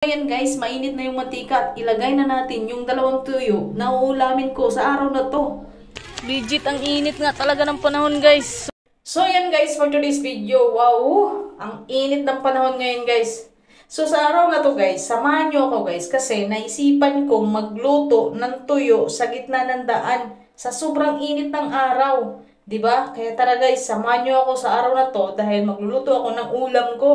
Ayan guys, mainit na yung mantika at ilagay na natin yung dalawang tuyo na uulamin ko sa araw na to. Legit, ang init nga talaga ng panahon guys. So ayan guys, for today's video, wow, ang init ng panahon ngayon guys. So sa araw na to guys, samahan nyo ako guys kasi naisipan kong magluto ng tuyo sa gitna ng daan sa sobrang init ng araw. Diba? Kaya tara guys, samahan nyo ako sa araw na to dahil magluluto ako ng ulam ko.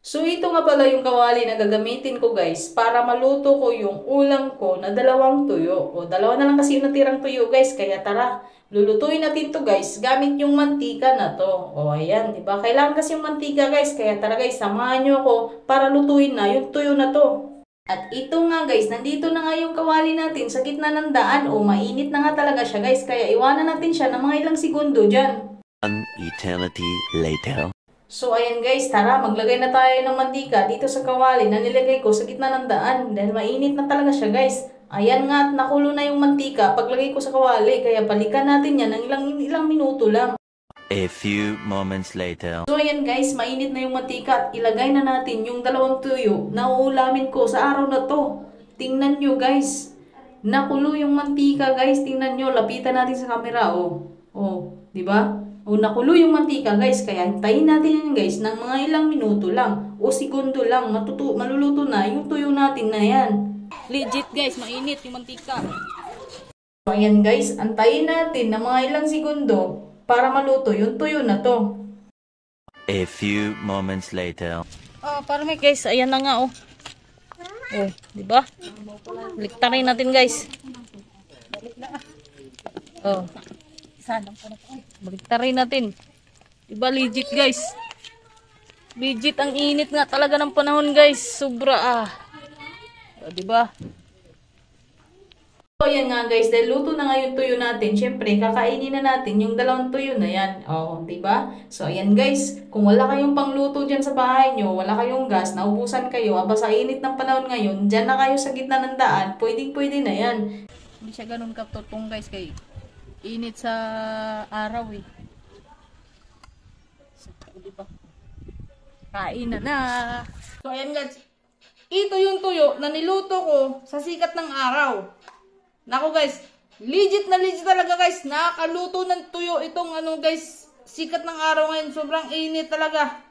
So ito nga pala yung kawali na gagamitin ko guys para maluto ko yung ulam ko na dalawang tuyo. O dalawa na lang kasi yung natirang tuyo guys, kaya tara, lulutuin natin to guys gamit yung mantika na to. O ayan, diba? Kailangan kasi yung mantika guys, kaya tara guys, samahan nyo ako para lutuin na yung tuyo na to. At ito nga guys, nandito na nga yung kawali natin sa gitna ng daan. O mainit na nga talaga siya guys, kaya iwanan natin siya ng mga ilang segundo dyan. An eternity later. So ayan guys, tara maglagay na tayo ng mantika dito sa kawali na nilagay ko sa gitna ng daan dahil mainit na talaga siya guys. Ayan nga at nakulo na yung mantika paglagay ko sa kawali, kaya balikan natin yan ng ilang minuto lang. A few moments later. So ayan guys, mainit na yung mantika at ilagay na natin yung dalawang tuyo na uulamin ko sa araw na to. Tingnan nyo guys, nakulo yung mantika guys, tingnan nyo, lapitan natin sa camera di ba? O nakulo yung mantika guys, kaya hintayin natin yan guys ng mga ilang minuto lang o segundo lang, maluluto na yung tuyo natin na yan. Legit guys, mainit yung mantika. So ayan guys, antayin natin ng mga ilang segundo para maluto yung tuyo na to. A few moments later. Parang guys, ayan na nga di ba? Liktarin natin guys. Baliktarin natin. Diba legit guys? Legit, ang init nga talaga ng panahon guys. Sobra diba? So yan nga guys, dahil luto na nga yung tuyo natin, syempre kakainin na natin yung dalawang tuyo na yan. Diba? So ayan guys, kung wala kayong pangluto dyan sa bahay nyo, wala kayong gas, naubusan kayo, sa init ng panahon ngayon, dyan na kayo sa gitna ng daan, pwede na yan. Hindi siya ganun katutong guys, kay init sa araw diba? Kain na. So ayan guys, ito yung tuyo na niluto ko sa sikat ng araw. Nako guys, legit talaga guys, nakakaluto ng tuyo itong guys, sikat ng araw ngayon, sobrang init talaga.